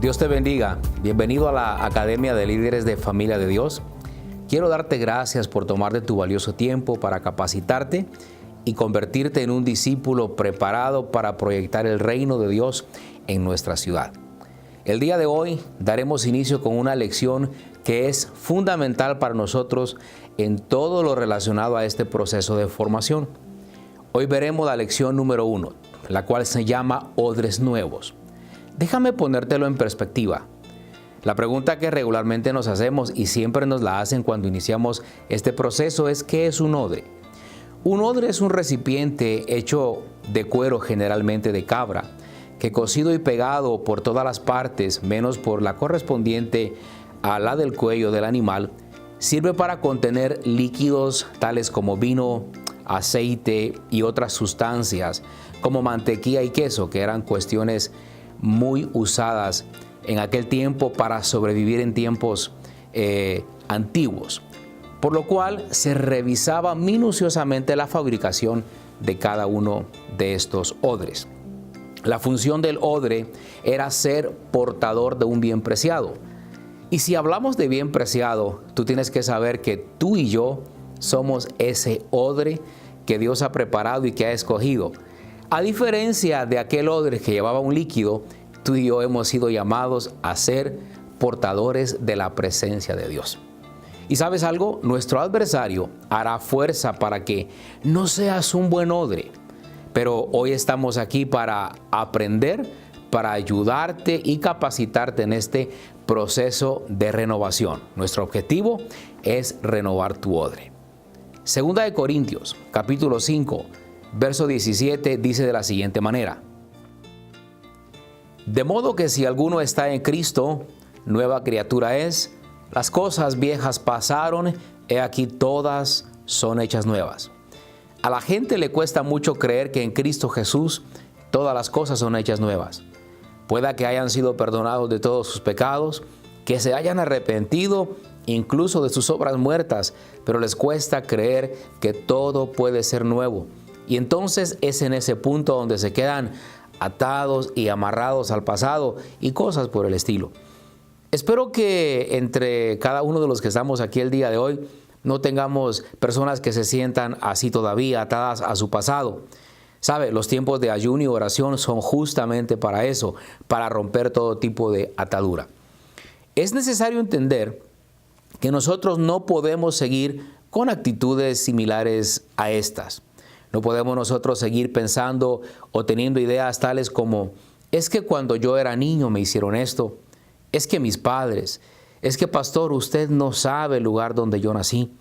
Dios te bendiga. Bienvenido a la Academia de Líderes de Familia de Dios. Quiero darte gracias por tomarte tu valioso tiempo para capacitarte y convertirte en un discípulo preparado para proyectar el reino de Dios en nuestra ciudad. El día de hoy daremos inicio con una lección que es fundamental para nosotros en todo lo relacionado a este proceso de formación. Hoy veremos la lección número 1, la cual se llama Odres Nuevos. Déjame ponértelo en perspectiva. La pregunta que regularmente nos hacemos y siempre nos la hacen cuando iniciamos este proceso es ¿qué es un odre? Un odre es un recipiente hecho de cuero, generalmente de cabra, que cosido y pegado por todas las partes, menos por la correspondiente a la del cuello del animal, sirve para contener líquidos tales como vino, aceite y otras sustancias, como mantequilla y queso, que eran cuestiones muy usadas en aquel tiempo para sobrevivir en tiempos antiguos, por lo cual se revisaba minuciosamente la fabricación de cada uno de estos odres. La función del odre era ser portador de un bien preciado. Y si hablamos de bien preciado, tú tienes que saber que tú y yo somos ese odre que Dios ha preparado y que ha escogido. A diferencia de aquel odre que llevaba un líquido, tú y yo hemos sido llamados a ser portadores de la presencia de Dios. ¿Y sabes algo? Nuestro adversario hará fuerza para que no seas un buen odre. Pero hoy estamos aquí para aprender, para ayudarte y capacitarte en este proceso de renovación. Nuestro objetivo es renovar tu odre. Segunda de Corintios, capítulo 5, verso 17, dice de la siguiente manera: de modo que si alguno está en Cristo, nueva criatura es, las cosas viejas pasaron, he aquí todas son hechas nuevas. A la gente le cuesta mucho creer que en Cristo Jesús todas las cosas son hechas nuevas. Pueda que hayan sido perdonados de todos sus pecados, que se hayan arrepentido incluso de sus obras muertas, pero les cuesta creer que todo puede ser nuevo. Y entonces es en ese punto donde se quedan atados y amarrados al pasado y cosas por el estilo. Espero que entre cada uno de los que estamos aquí el día de hoy no tengamos personas que se sientan así todavía atadas a su pasado. ¿Sabe? Los tiempos de ayuno y oración son justamente para eso, para romper todo tipo de atadura. Es necesario entender que nosotros no podemos seguir con actitudes similares a estas. No podemos nosotros seguir pensando o teniendo ideas tales como, es que cuando yo era niño me hicieron esto, es que mis padres, es que pastor, usted no sabe el lugar donde yo nací,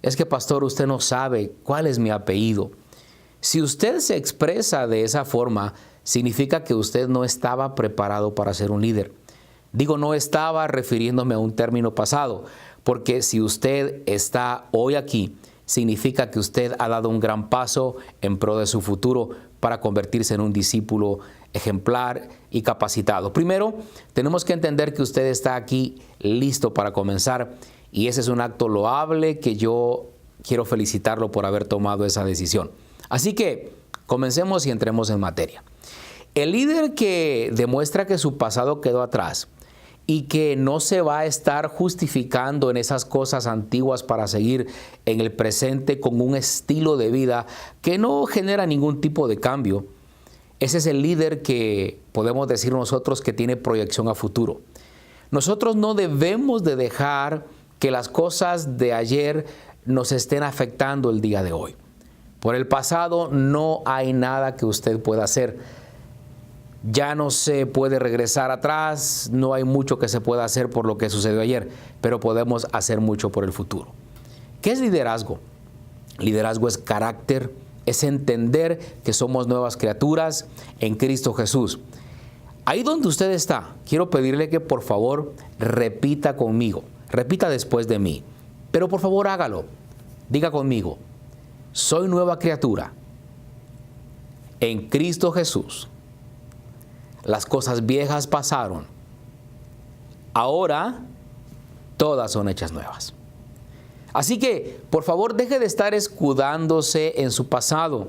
es que pastor, usted no sabe cuál es mi apellido. Si usted se expresa de esa forma, significa que usted no estaba preparado para ser un líder. Digo, no estaba refiriéndome a un término pasado, porque si usted está hoy aquí, significa que usted ha dado un gran paso en pro de su futuro para convertirse en un discípulo ejemplar y capacitado. Primero, tenemos que entender que usted está aquí listo para comenzar y ese es un acto loable que yo quiero felicitarlo por haber tomado esa decisión. Así que comencemos y entremos en materia. El líder que demuestra que su pasado quedó atrás y que no se va a estar justificando en esas cosas antiguas para seguir en el presente con un estilo de vida que no genera ningún tipo de cambio, ese es el líder que podemos decir nosotros que tiene proyección a futuro. Nosotros no debemos de dejar que las cosas de ayer nos estén afectando el día de hoy. Por el pasado no hay nada que usted pueda hacer. Ya no se puede regresar atrás, no hay mucho que se pueda hacer por lo que sucedió ayer, pero podemos hacer mucho por el futuro. ¿Qué es liderazgo? Liderazgo es carácter, es entender que somos nuevas criaturas en Cristo Jesús. Ahí donde usted está, quiero pedirle que por favor repita conmigo, repita después de mí, pero por favor hágalo. Diga conmigo, soy nueva criatura en Cristo Jesús. Las cosas viejas pasaron, ahora todas son hechas nuevas. Así que, por favor, deje de estar escudándose en su pasado,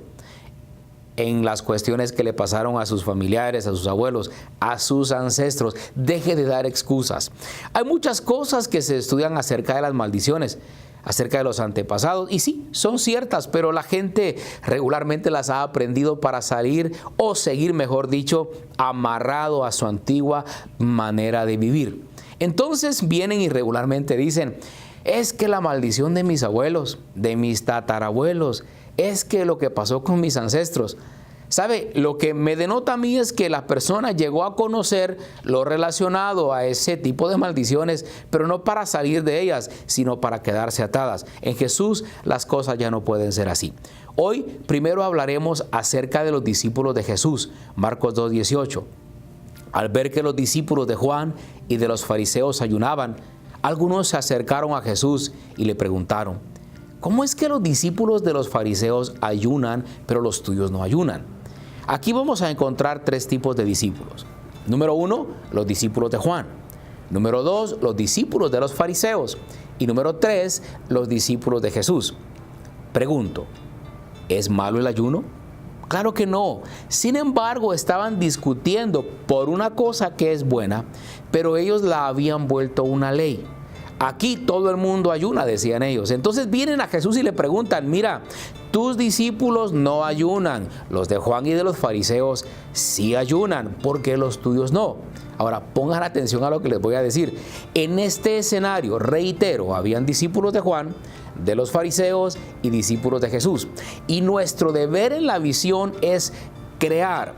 en las cuestiones que le pasaron a sus familiares, a sus abuelos, a sus ancestros. Deje de dar excusas. Hay muchas cosas que se estudian acerca de las maldiciones, acerca de los antepasados, y sí, son ciertas, pero la gente regularmente las ha aprendido para salir o seguir, mejor dicho, amarrado a su antigua manera de vivir. Entonces vienen y regularmente dicen, es que la maldición de mis abuelos, de mis tatarabuelos, es que lo que pasó con mis ancestros. ¿Sabe? Lo que me denota a mí es que la persona llegó a conocer lo relacionado a ese tipo de maldiciones, pero no para salir de ellas, sino para quedarse atadas. En Jesús las cosas ya no pueden ser así. Hoy primero hablaremos acerca de los discípulos de Jesús, Marcos 2:18. Al ver que los discípulos de Juan y de los fariseos ayunaban, algunos se acercaron a Jesús y le preguntaron, ¿cómo es que los discípulos de los fariseos ayunan, pero los tuyos no ayunan? Aquí vamos a encontrar tres tipos de discípulos. Número 1, los discípulos de Juan. Número 2, los discípulos de los fariseos. Y número 3, los discípulos de Jesús. Pregunto, ¿es malo el ayuno? Claro que no. Sin embargo, estaban discutiendo por una cosa que es buena, pero ellos la habían vuelto una ley. Aquí todo el mundo ayuna, decían ellos. Entonces vienen a Jesús y le preguntan, mira, tus discípulos no ayunan, los de Juan y de los fariseos sí ayunan, ¿por qué los tuyos no? Ahora, pongan atención a lo que les voy a decir. En este escenario, reitero, habían discípulos de Juan, de los fariseos y discípulos de Jesús. Y nuestro deber en la visión es crear,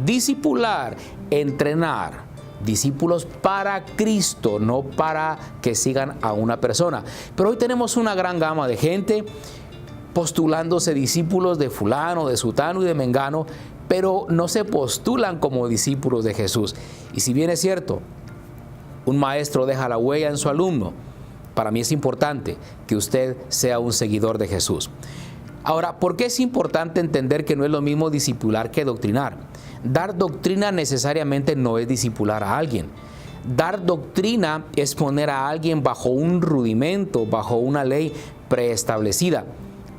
discipular, entrenar discípulos para Cristo, no para que sigan a una persona. Pero hoy tenemos una gran gama de gente postulándose discípulos de fulano, de sutano y de mengano, pero no se postulan como discípulos de Jesús. Y si bien es cierto, un maestro deja la huella en su alumno, para mí es importante que usted sea un seguidor de Jesús. Ahora, ¿por qué es importante entender que no es lo mismo discipular que doctrinar? Dar doctrina necesariamente no es discipular a alguien. Dar doctrina es poner a alguien bajo un rudimento, bajo una ley preestablecida.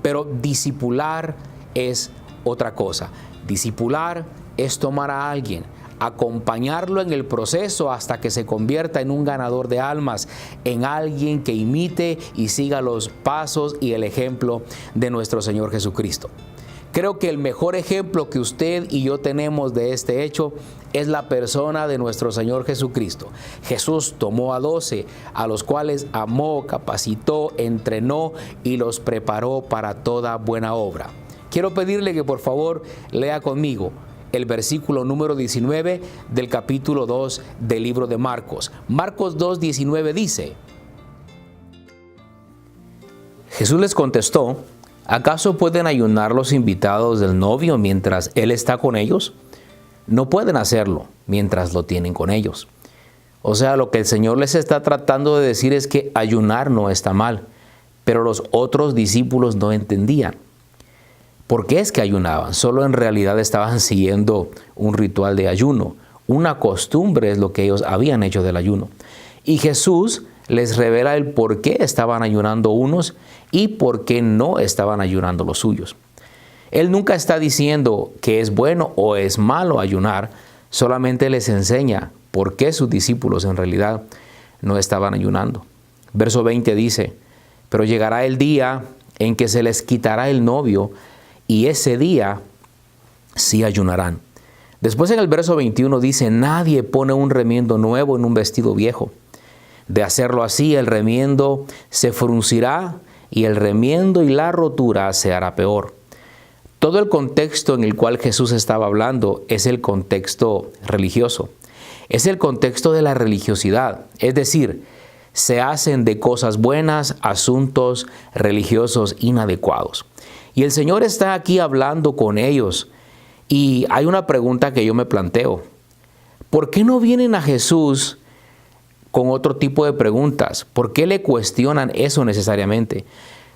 Pero discipular es otra cosa. Discipular es tomar a alguien, acompañarlo en el proceso hasta que se convierta en un ganador de almas, en alguien que imite y siga los pasos y el ejemplo de nuestro Señor Jesucristo. Creo que el mejor ejemplo que usted y yo tenemos de este hecho es la persona de nuestro Señor Jesucristo. Jesús tomó a 12, a los cuales amó, capacitó, entrenó y los preparó para toda buena obra. Quiero pedirle que por favor lea conmigo el versículo número 19 del capítulo 2 del libro de Marcos. Marcos 2:19 dice, Jesús les contestó, ¿acaso pueden ayunar los invitados del novio mientras él está con ellos? No pueden hacerlo mientras lo tienen con ellos. O sea, lo que el Señor les está tratando de decir es que ayunar no está mal, pero los otros discípulos no entendían. ¿Por qué es que ayunaban? Solo en realidad estaban siguiendo un ritual de ayuno. Una costumbre es lo que ellos habían hecho del ayuno. Y Jesús les revela el por qué estaban ayunando unos y por qué no estaban ayunando los suyos. Él nunca está diciendo que es bueno o es malo ayunar, solamente les enseña por qué sus discípulos en realidad no estaban ayunando. Verso 20 dice, pero llegará el día en que se les quitará el novio y ese día sí ayunarán. Después en el verso 21 dice, nadie pone un remiendo nuevo en un vestido viejo. De hacerlo así, el remiendo se fruncirá y el remiendo y la rotura se hará peor. Todo el contexto en el cual Jesús estaba hablando es el contexto religioso. Es el contexto de la religiosidad. Es decir, se hacen de cosas buenas asuntos religiosos inadecuados. Y el Señor está aquí hablando con ellos. Y hay una pregunta que yo me planteo. ¿Por qué no vienen a Jesús con otro tipo de preguntas? ¿Por qué le cuestionan eso necesariamente?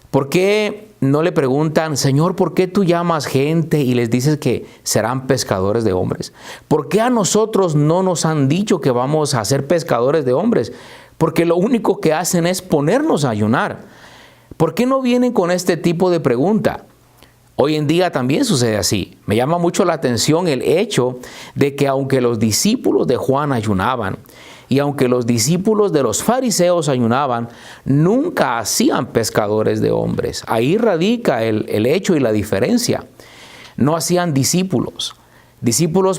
¿Por qué no le preguntan, Señor, ¿por qué tú llamas gente y les dices que serán pescadores de hombres? ¿Por qué a nosotros no nos han dicho que vamos a ser pescadores de hombres? Porque lo único que hacen es ponernos a ayunar. ¿Por qué no vienen con este tipo de pregunta? Hoy en día también sucede así. Me llama mucho la atención el hecho de que aunque los discípulos de Juan ayunaban y aunque los discípulos de los fariseos ayunaban, nunca hacían pescadores de hombres. Ahí radica el hecho y la diferencia. No hacían discípulos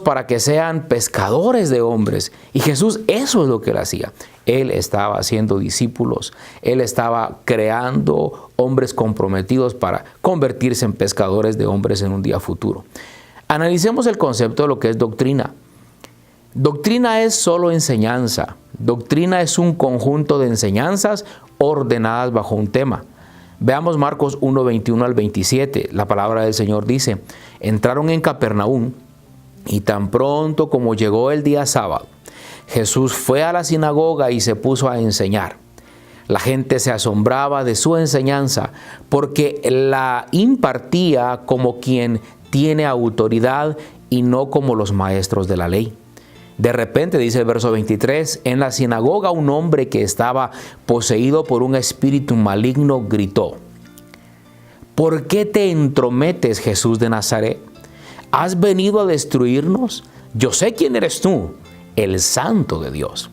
para que sean pescadores de hombres. Y Jesús eso es lo que él hacía. Él estaba haciendo discípulos. Él estaba creando hombres comprometidos para convertirse en pescadores de hombres en un día futuro. Analicemos el concepto de lo que es doctrina. Doctrina es solo enseñanza. Doctrina es un conjunto de enseñanzas ordenadas bajo un tema. Veamos Marcos 1, 21 al 27. La palabra del Señor dice: entraron en Capernaum y tan pronto como llegó el día sábado, Jesús fue a la sinagoga y se puso a enseñar. La gente se asombraba de su enseñanza porque la impartía como quien tiene autoridad y no como los maestros de la ley. De repente, dice el verso 23, en la sinagoga un hombre que estaba poseído por un espíritu maligno gritó: ¿por qué te entrometes, Jesús de Nazaret? ¿Has venido a destruirnos? Yo sé quién eres tú, el Santo de Dios.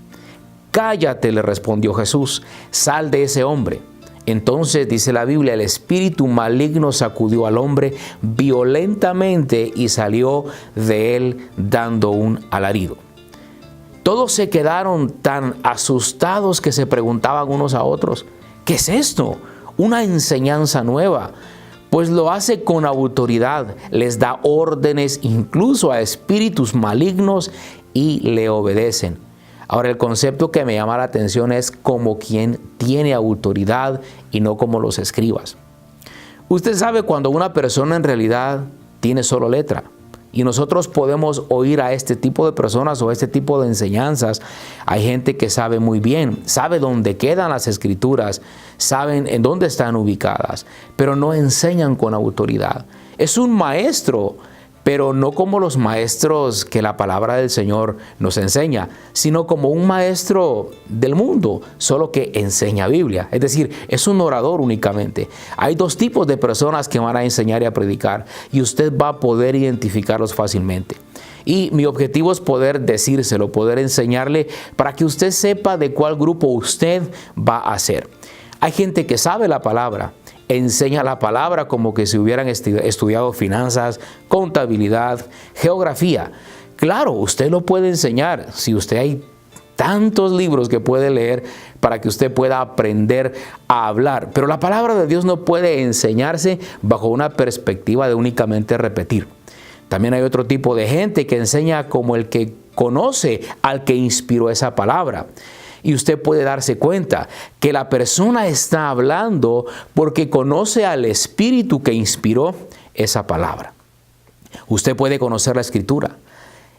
Cállate, le respondió Jesús, sal de ese hombre. Entonces, dice la Biblia, el espíritu maligno sacudió al hombre violentamente y salió de él dando un alarido. Todos se quedaron tan asustados que se preguntaban unos a otros: ¿qué es esto? Una enseñanza nueva. Pues lo hace con autoridad, les da órdenes incluso a espíritus malignos y le obedecen. Ahora, el concepto que me llama la atención es como quien tiene autoridad y no como los escribas. Usted sabe cuando una persona en realidad tiene solo letra. Y nosotros podemos oír a este tipo de personas o este tipo de enseñanzas. Hay gente que sabe muy bien, sabe dónde quedan las escrituras, saben en dónde están ubicadas, pero no enseñan con autoridad. Es un maestro, pero no como los maestros que la palabra del Señor nos enseña, sino como un maestro del mundo, solo que enseña Biblia. Es decir, es un orador únicamente. Hay dos tipos de personas que van a enseñar y a predicar, y usted va a poder identificarlos fácilmente. Y mi objetivo es poder decírselo, poder enseñarle para que usted sepa de cuál grupo usted va a ser. Hay gente que sabe la palabra, enseña la palabra como que si hubieran estudiado finanzas, contabilidad, geografía. Claro, usted lo puede enseñar. Si usted hay tantos libros que puede leer para que usted pueda aprender a hablar. Pero la palabra de Dios no puede enseñarse bajo una perspectiva de únicamente repetir. También hay otro tipo de gente que enseña como el que conoce al que inspiró esa palabra. Y usted puede darse cuenta que la persona está hablando porque conoce al espíritu que inspiró esa palabra. Usted puede conocer la escritura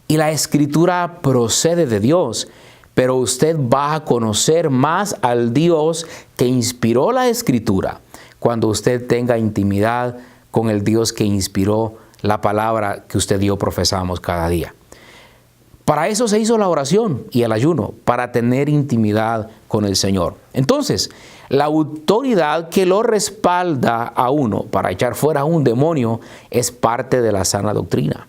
y la escritura procede de Dios, pero usted va a conocer más al Dios que inspiró la escritura cuando usted tenga intimidad con el Dios que inspiró la palabra que usted y yo profesamos cada día. Para eso se hizo la oración y el ayuno, para tener intimidad con el Señor. Entonces, la autoridad que lo respalda a uno para echar fuera a un demonio es parte de la sana doctrina.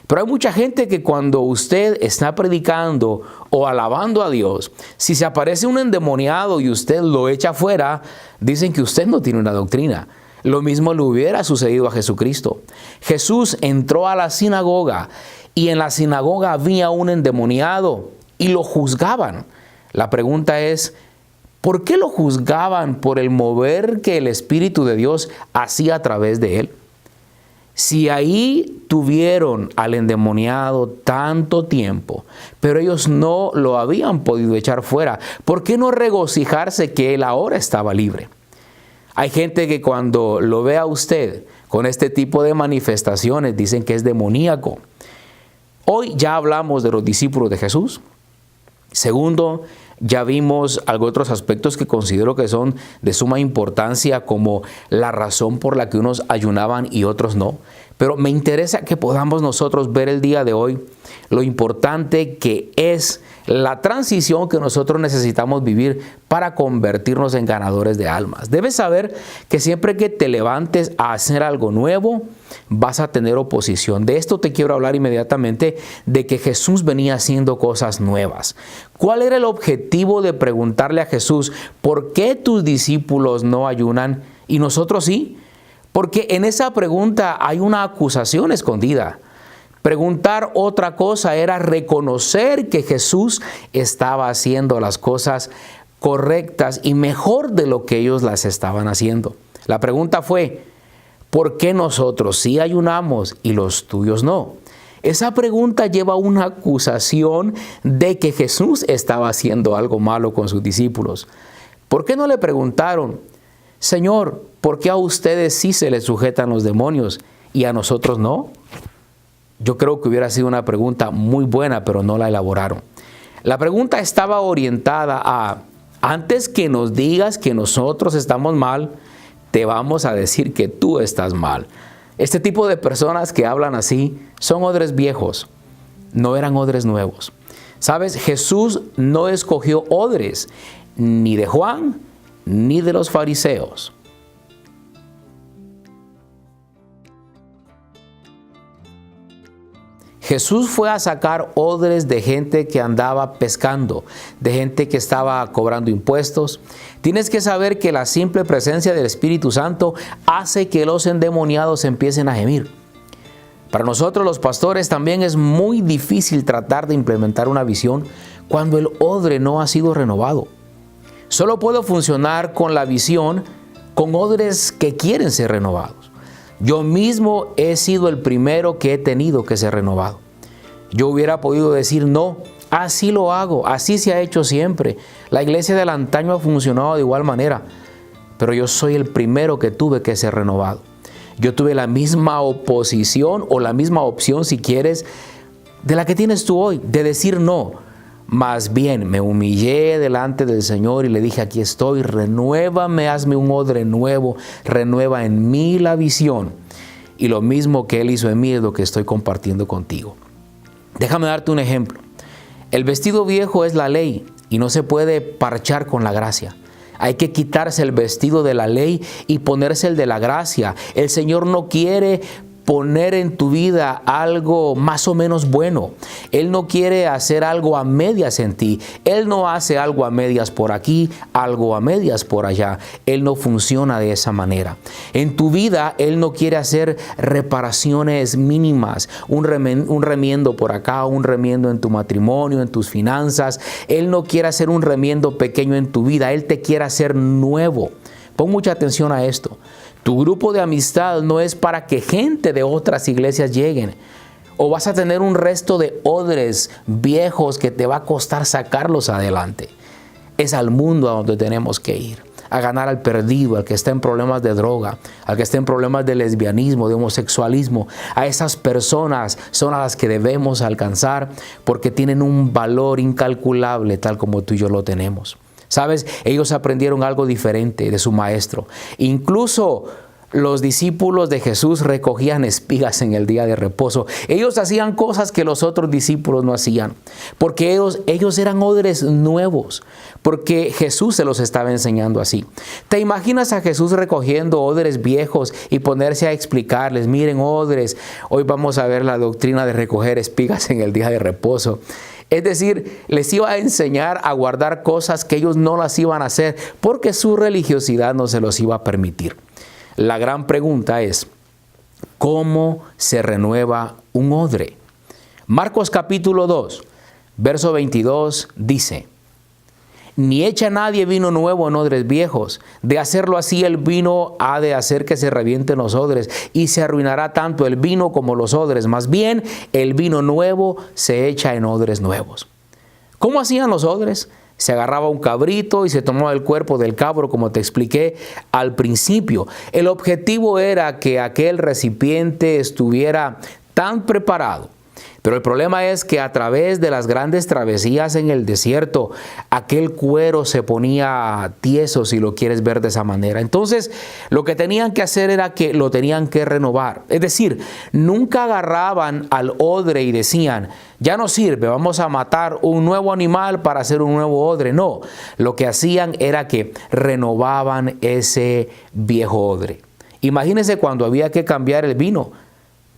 Pero hay mucha gente que cuando usted está predicando o alabando a Dios, si se aparece un endemoniado y usted lo echa fuera, dicen que usted no tiene una doctrina. Lo mismo le hubiera sucedido a Jesucristo. Jesús entró a la sinagoga y en la sinagoga había un endemoniado y lo juzgaban. La pregunta es, ¿por qué lo juzgaban por el mover que el Espíritu de Dios hacía a través de él? Si ahí tuvieron al endemoniado tanto tiempo, pero ellos no lo habían podido echar fuera, ¿por qué no regocijarse que él ahora estaba libre? Hay gente que cuando lo ve a usted con este tipo de manifestaciones dicen que es demoníaco. Hoy ya hablamos de los discípulos de Jesús. Segundo, ya vimos otros aspectos que considero que son de suma importancia, como la razón por la que unos ayunaban y otros no. Pero me interesa que podamos nosotros ver el día de hoy lo importante que es la transición que nosotros necesitamos vivir para convertirnos en ganadores de almas. Debes saber que siempre que te levantes a hacer algo nuevo, vas a tener oposición. De esto te quiero hablar inmediatamente, de que Jesús venía haciendo cosas nuevas. ¿Cuál era el objetivo de preguntarle a Jesús, ¿por qué tus discípulos no ayunan y nosotros sí? Porque en esa pregunta hay una acusación escondida. Preguntar otra cosa era reconocer que Jesús estaba haciendo las cosas correctas y mejor de lo que ellos las estaban haciendo. La pregunta fue, ¿por qué nosotros sí ayunamos y los tuyos no? Esa pregunta lleva una acusación de que Jesús estaba haciendo algo malo con sus discípulos. ¿Por qué no le preguntaron, Señor, ¿por qué a ustedes sí se les sujetan los demonios y a nosotros no? Yo creo que hubiera sido una pregunta muy buena, pero no la elaboraron. La pregunta estaba orientada a, antes que nos digas que nosotros estamos mal, te vamos a decir que tú estás mal. Este tipo de personas que hablan así son odres viejos, no eran odres nuevos. ¿Sabes? Jesús no escogió odres ni de Juan ni de los fariseos. Jesús fue a sacar odres de gente que andaba pescando, de gente que estaba cobrando impuestos. Tienes que saber que la simple presencia del Espíritu Santo hace que los endemoniados empiecen a gemir. Para nosotros los pastores también es muy difícil tratar de implementar una visión cuando el odre no ha sido renovado. Solo puedo funcionar con la visión con odres que quieren ser renovados. Yo mismo he sido el primero que he tenido que ser renovado. Yo hubiera podido decir, no, así lo hago, así se ha hecho siempre. La iglesia del antaño ha funcionado de igual manera, pero yo soy el primero que tuve que ser renovado. Yo tuve la misma oposición o la misma opción, si quieres, de la que tienes tú hoy, de decir no. Más bien me humillé delante del Señor y le dije, aquí estoy, renuévame, hazme un odre nuevo, renueva en mí la visión. Y lo mismo que Él hizo en mí es lo que estoy compartiendo contigo. Déjame darte un ejemplo. El vestido viejo es la ley y no se puede parchar con la gracia. Hay que quitarse el vestido de la ley y ponerse el de la gracia. El Señor no quiere poner en tu vida algo más o menos bueno. Él no quiere hacer algo a medias en ti. Él no hace algo a medias por aquí, algo a medias por allá. Él no funciona de esa manera. En tu vida, Él no quiere hacer reparaciones mínimas, un remiendo por acá, un remiendo en tu matrimonio, en tus finanzas. Él no quiere hacer un remiendo pequeño en tu vida. Él te quiere hacer nuevo. Pon mucha atención a esto. Tu grupo de amistad no es para que gente de otras iglesias lleguen. O vas a tener un resto de odres viejos que te va a costar sacarlos adelante. Es al mundo a donde tenemos que ir. A ganar al perdido, al que está en problemas de droga, al que está en problemas de lesbianismo, de homosexualismo. A esas personas son a las que debemos alcanzar porque tienen un valor incalculable tal como tú y yo lo tenemos. ¿Sabes? Ellos aprendieron algo diferente de su maestro. Incluso los discípulos de Jesús recogían espigas en el día de reposo. Ellos hacían cosas que los otros discípulos no hacían. Porque ellos eran odres nuevos. Porque Jesús se los estaba enseñando así. ¿Te imaginas a Jesús recogiendo odres viejos y ponerse a explicarles? Miren, odres, hoy vamos a ver la doctrina de recoger espigas en el día de reposo. Es decir, les iba a enseñar a guardar cosas que ellos no las iban a hacer porque su religiosidad no se los iba a permitir. La gran pregunta es, ¿cómo se renueva un odre? Marcos capítulo 2, verso 22 dice, ni echa nadie vino nuevo en odres viejos. De hacerlo así, el vino ha de hacer que se revienten los odres y se arruinará tanto el vino como los odres. Más bien, el vino nuevo se echa en odres nuevos. ¿Cómo hacían los odres? Se agarraba un cabrito y se tomaba el cuerpo del cabro, como te expliqué al principio. El objetivo era que aquel recipiente estuviera tan preparado, Pero el problema es que a través de las grandes travesías en el desierto, aquel cuero se ponía tieso, si lo quieres ver de esa manera. Entonces, lo que tenían que hacer era que lo tenían que renovar. Es decir, nunca agarraban al odre y decían, ya no sirve, vamos a matar un nuevo animal para hacer un nuevo odre. No, lo que hacían era que renovaban ese viejo odre. Imagínense cuando había que cambiar el vino.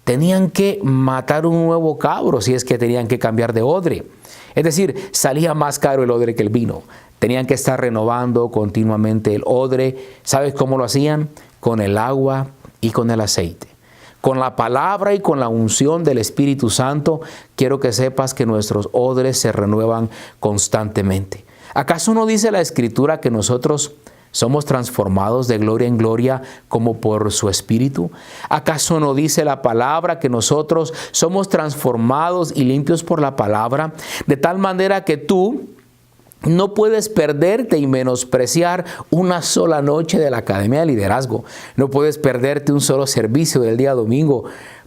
Tenían que matar un nuevo cabro si es que tenían que cambiar de odre. Es decir, salía más caro el odre que el vino. Tenían que estar renovando continuamente el odre. ¿Sabes cómo lo hacían? Con el agua y con el aceite. Con la palabra y con la unción del Espíritu Santo, quiero que sepas que nuestros odres se renuevan constantemente. ¿Acaso no dice la Escritura que nosotros somos transformados de gloria en gloria como por su Espíritu? ¿Acaso no dice la palabra que nosotros somos transformados y limpios por la palabra? De tal manera que tú no puedes perderte y menospreciar una sola noche de la Academia de Liderazgo. No puedes perderte un solo servicio del día domingo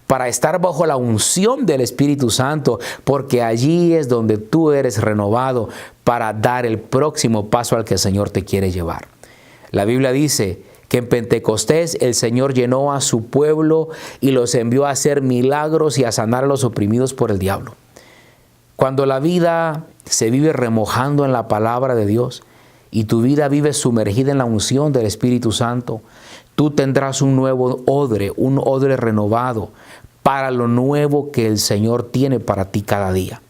para estar bajo la unción del Espíritu Santo, porque allí es donde tú eres renovado para dar el próximo paso al que el Señor te quiere llevar. La Biblia dice que en Pentecostés el Señor llenó a su pueblo y los envió a hacer milagros y a sanar a los oprimidos por el diablo. Cuando la vida se vive remojando en la palabra de Dios y tu vida vive sumergida en la unción del Espíritu Santo, tú tendrás un nuevo odre, un odre renovado para lo nuevo que el Señor tiene para ti cada día.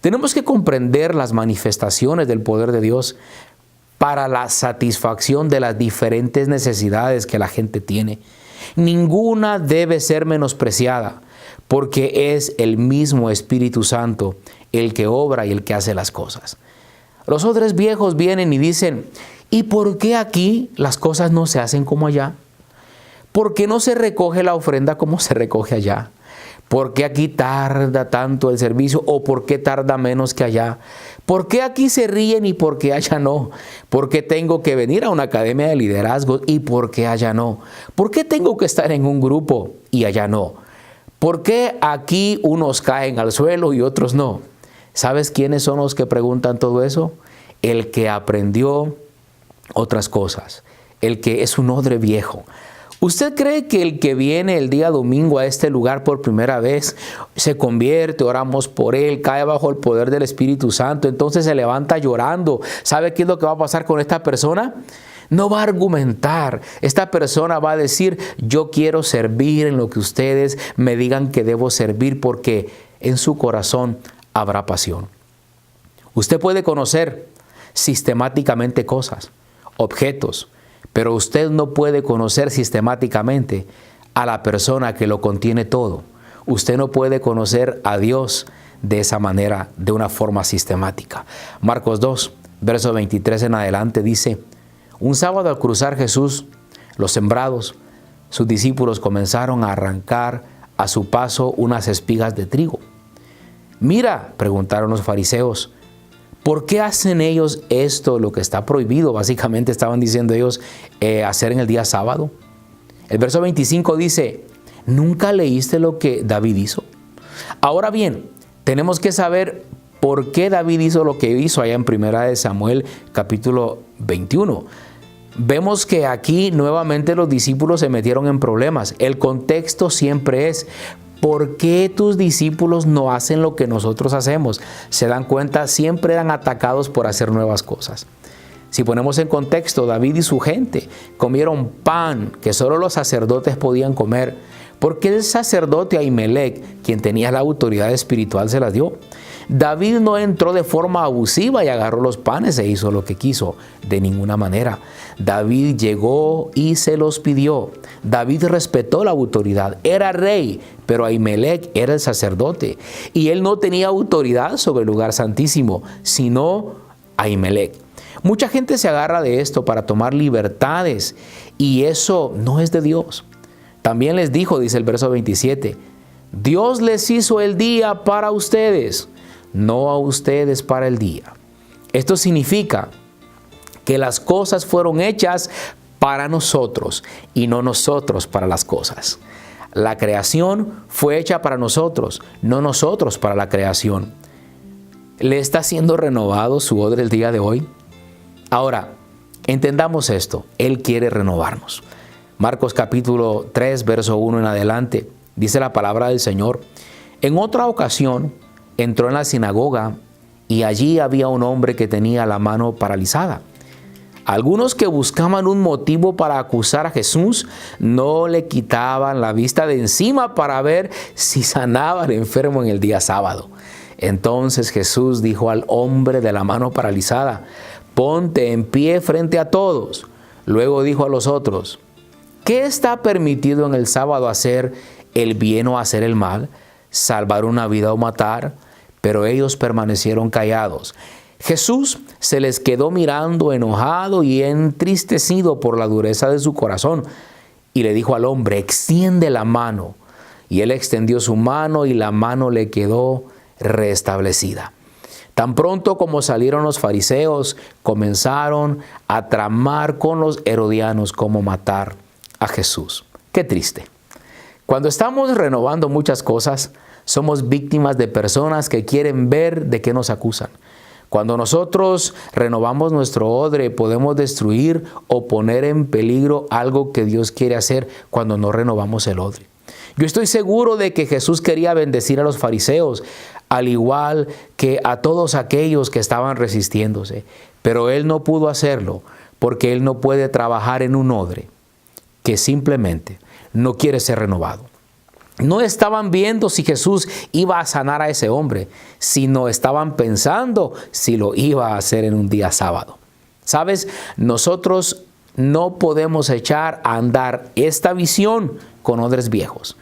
Tenemos que comprender las manifestaciones del poder de Dios para la satisfacción de las diferentes necesidades que la gente tiene. Ninguna debe ser menospreciada, porque es el mismo Espíritu Santo el que obra y el que hace las cosas. Los odres viejos vienen y dicen, ¿y por qué aquí las cosas no se hacen como allá? ¿Por qué no se recoge la ofrenda como se recoge allá? ¿Por qué aquí tarda tanto el servicio o por qué tarda menos que allá? ¿Por qué aquí se ríen y por qué allá no? ¿Por qué tengo que venir a una academia de liderazgo y por qué allá no? ¿Por qué tengo que estar en un grupo y allá no? ¿Por qué aquí unos caen al suelo y otros no? ¿Sabes quiénes son los que preguntan todo eso? El que aprendió otras cosas, el que es un odre viejo. ¿Usted cree que el que viene el día domingo a este lugar por primera vez se convierte, oramos por él, cae bajo el poder del Espíritu Santo, entonces se levanta llorando? ¿Sabe qué es lo que va a pasar con esta persona? No va a argumentar. Esta persona va a decir, yo quiero servir en lo que ustedes me digan que debo servir, porque en su corazón habrá pasión. Usted puede conocer sistemáticamente cosas, objetos, pero usted no puede conocer sistemáticamente a la persona que lo contiene todo. Usted no puede conocer a Dios de esa manera, de una forma sistemática. Marcos 2, verso 23 en adelante dice, un sábado al cruzar Jesús los sembrados, sus discípulos comenzaron a arrancar a su paso unas espigas de trigo. Mira, preguntaron los fariseos, ¿por qué hacen ellos esto, lo que está prohibido? Básicamente estaban diciendo ellos hacer en el día sábado. El verso 25 dice, ¿nunca leíste lo que David hizo? Ahora bien, tenemos que saber por qué David hizo lo que hizo allá en 1 Samuel capítulo 21. Vemos que aquí nuevamente los discípulos se metieron en problemas. El contexto siempre es, ¿por qué tus discípulos no hacen lo que nosotros hacemos? Se dan cuenta, siempre eran atacados por hacer nuevas cosas. Si ponemos en contexto, David y su gente comieron pan que solo los sacerdotes podían comer, porque el sacerdote Ahimelech, quien tenía la autoridad espiritual, se las dio. David no entró de forma abusiva y agarró los panes e hizo lo que quiso. De ninguna manera. David llegó y se los pidió. David respetó la autoridad. Era rey, pero Ahimelech era el sacerdote. Y él no tenía autoridad sobre el lugar santísimo, sino Ahimelech. Mucha gente se agarra de esto para tomar libertades y eso no es de Dios. También les dijo, dice el verso 27, Dios les hizo el día para ustedes, no a ustedes para el día. Esto significa que las cosas fueron hechas para nosotros y no nosotros para las cosas. La creación fue hecha para nosotros, no nosotros para la creación. ¿Le está siendo renovado su odre el día de hoy? Ahora, entendamos esto. Él quiere renovarnos. Marcos capítulo 3, verso 1 en adelante, dice la palabra del Señor. En otra ocasión, entró en la sinagoga y allí había un hombre que tenía la mano paralizada. Algunos que buscaban un motivo para acusar a Jesús no le quitaban la vista de encima para ver si sanaba al enfermo en el día sábado. Entonces Jesús dijo al hombre de la mano paralizada: ponte en pie frente a todos. Luego dijo a los otros: ¿qué está permitido en el sábado hacer, el bien o hacer el mal, salvar una vida o matar? Pero ellos permanecieron callados. Jesús se les quedó mirando enojado y entristecido por la dureza de su corazón y le dijo al hombre: extiende la mano. Y él extendió su mano y la mano le quedó restablecida. Tan pronto como salieron los fariseos, comenzaron a tramar con los herodianos cómo matar a Jesús. Qué triste. Cuando estamos renovando muchas cosas, somos víctimas de personas que quieren ver de qué nos acusan. Cuando nosotros renovamos nuestro odre, podemos destruir o poner en peligro algo que Dios quiere hacer cuando no renovamos el odre. Yo estoy seguro de que Jesús quería bendecir a los fariseos, al igual que a todos aquellos que estaban resistiéndose. Pero Él no pudo hacerlo porque Él no puede trabajar en un odre que simplemente no quiere ser renovado. No estaban viendo si Jesús iba a sanar a ese hombre, sino estaban pensando si lo iba a hacer en un día sábado. ¿Sabes? Nosotros no podemos echar a andar esta visión con odres viejos.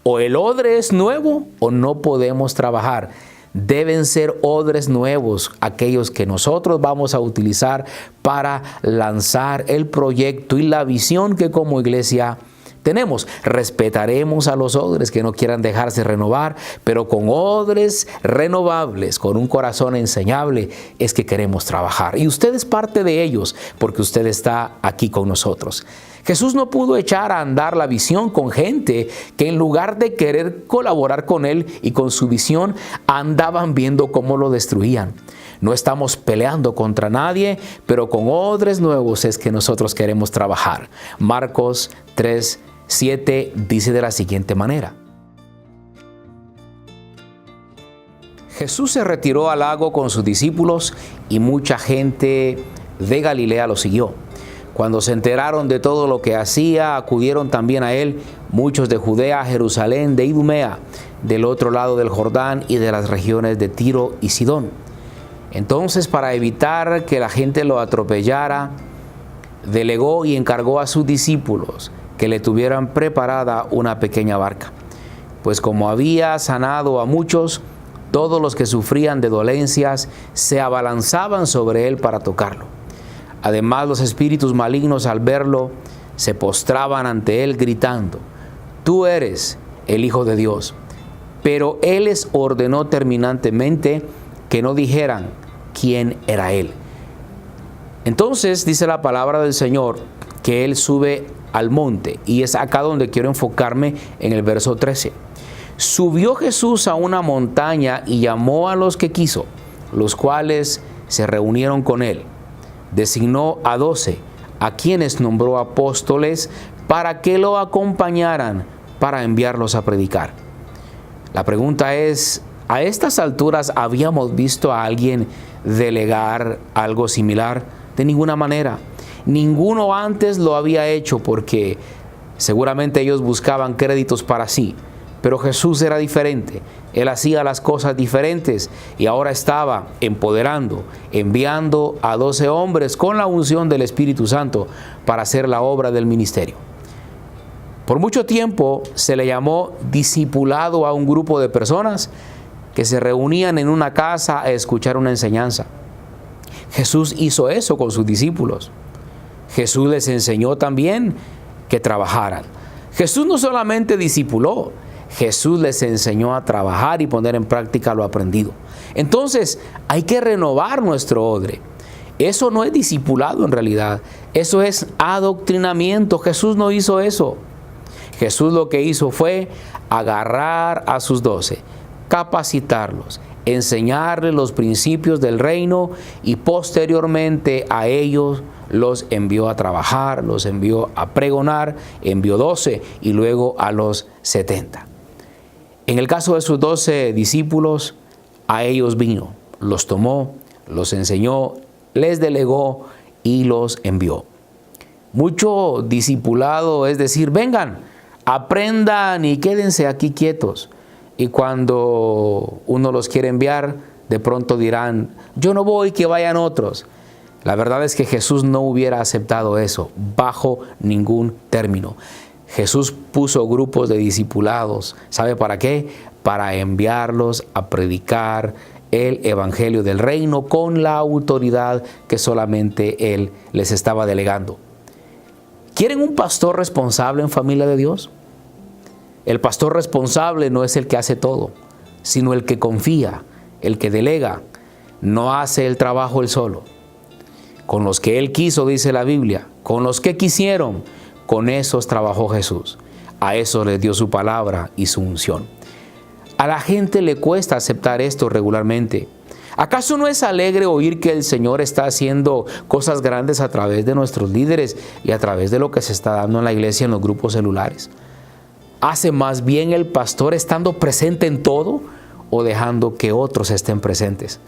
O el odre es nuevo o no podemos trabajar. Deben ser odres nuevos aquellos que nosotros vamos a utilizar para lanzar el proyecto y la visión que como iglesia tenemos. Respetaremos a los odres que no quieran dejarse renovar, pero con odres renovables, con un corazón enseñable, es que queremos trabajar. Y usted es parte de ellos porque usted está aquí con nosotros. Jesús no pudo echar a andar la visión con gente que en lugar de querer colaborar con Él y con su visión, andaban viendo cómo lo destruían. No estamos peleando contra nadie, pero con odres nuevos es que nosotros queremos trabajar. Marcos 3:7 dice de la siguiente manera: Jesús se retiró al lago con sus discípulos y mucha gente de Galilea lo siguió. Cuando se enteraron de todo lo que hacía, acudieron también a él muchos de Judea, Jerusalén, de Idumea, del otro lado del Jordán y de las regiones de Tiro y Sidón. Entonces, para evitar que la gente lo atropellara, delegó y encargó a sus discípulos que le tuvieran preparada una pequeña barca. Pues como había sanado a muchos, todos los que sufrían de dolencias se abalanzaban sobre él para tocarlo. Además, los espíritus malignos al verlo se postraban ante él gritando: tú eres el Hijo de Dios. Pero él les ordenó terminantemente que no dijeran quién era él. Entonces dice la palabra del Señor que él sube al monte, y es acá donde quiero enfocarme en el verso 13. Subió Jesús a una montaña y llamó a los que quiso, los cuales se reunieron con él. Designó a 12, a quienes nombró apóstoles, para que lo acompañaran para enviarlos a predicar. La pregunta es, ¿a estas alturas habíamos visto a alguien delegar algo similar? De ninguna manera. Ninguno antes lo había hecho porque seguramente ellos buscaban créditos para sí. Pero Jesús era diferente. Él hacía las cosas diferentes y ahora estaba empoderando, enviando a 12 hombres con la unción del Espíritu Santo para hacer la obra del ministerio. Por mucho tiempo se le llamó discipulado a un grupo de personas que se reunían en una casa a escuchar una enseñanza. Jesús hizo eso con sus discípulos. Jesús les enseñó también que trabajaran. Jesús no solamente discipuló, Jesús les enseñó a trabajar y poner en práctica lo aprendido. Entonces, hay que renovar nuestro odre. Eso no es discipulado en realidad. Eso es adoctrinamiento. Jesús no hizo eso. Jesús lo que hizo fue agarrar a sus 12, capacitarlos, enseñarles los principios del reino y posteriormente a ellos los envió a trabajar, los envió a pregonar, envió 12 y luego a los 70. En el caso de sus 12 discípulos, a ellos vino, los tomó, los enseñó, les delegó y los envió. Mucho discipulado es decir, vengan, aprendan y quédense aquí quietos. Y cuando uno los quiere enviar, de pronto dirán, yo no voy, que vayan otros. La verdad es que Jesús no hubiera aceptado eso bajo ningún término. Jesús puso grupos de discipulados. ¿Sabe para qué? Para enviarlos a predicar el evangelio del reino con la autoridad que solamente Él les estaba delegando. ¿Quieren un pastor responsable en familia de Dios? El pastor responsable no es el que hace todo, sino el que confía, el que delega. No hace el trabajo él solo. Con los que Él quiso, dice la Biblia, con los que quisieron, con esos trabajó Jesús. A esos les dio su palabra y su unción. A la gente le cuesta aceptar esto regularmente. ¿Acaso no es alegre oír que el Señor está haciendo cosas grandes a través de nuestros líderes y a través de lo que se está dando en la iglesia en los grupos celulares? ¿Hace más bien el pastor estando presente en todo o dejando que otros estén presentes?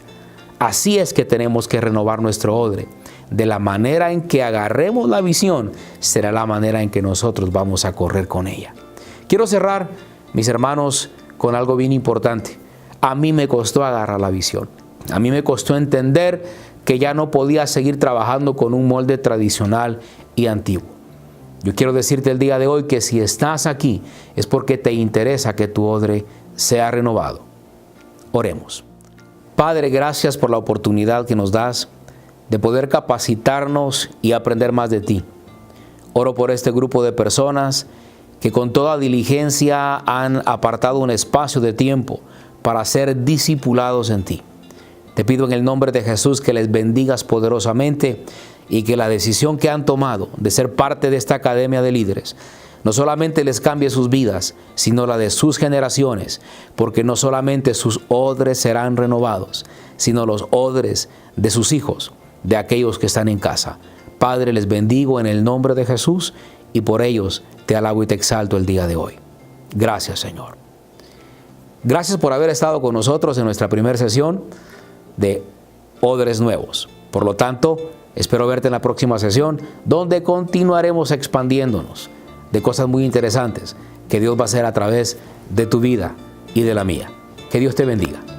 Así es que tenemos que renovar nuestro odre. De la manera en que agarremos la visión, será la manera en que nosotros vamos a correr con ella. Quiero cerrar, mis hermanos, con algo bien importante. A mí me costó agarrar la visión. A mí me costó entender que ya no podía seguir trabajando con un molde tradicional y antiguo. Yo quiero decirte el día de hoy que si estás aquí es porque te interesa que tu odre sea renovado. Oremos. Padre, gracias por la oportunidad que nos das de poder capacitarnos y aprender más de ti. Oro por este grupo de personas que con toda diligencia han apartado un espacio de tiempo para ser discipulados en ti. Te pido en el nombre de Jesús que les bendigas poderosamente y que la decisión que han tomado de ser parte de esta academia de líderes no solamente les cambie sus vidas, sino la de sus generaciones, porque no solamente sus odres serán renovados, sino los odres de sus hijos, de aquellos que están en casa. Padre, les bendigo en el nombre de Jesús y por ellos te alabo y te exalto el día de hoy. Gracias, Señor. Gracias por haber estado con nosotros en nuestra primera sesión de Odres Nuevos. Por lo tanto, espero verte en la próxima sesión, donde continuaremos expandiéndonos de cosas muy interesantes que Dios va a hacer a través de tu vida y de la mía. Que Dios te bendiga.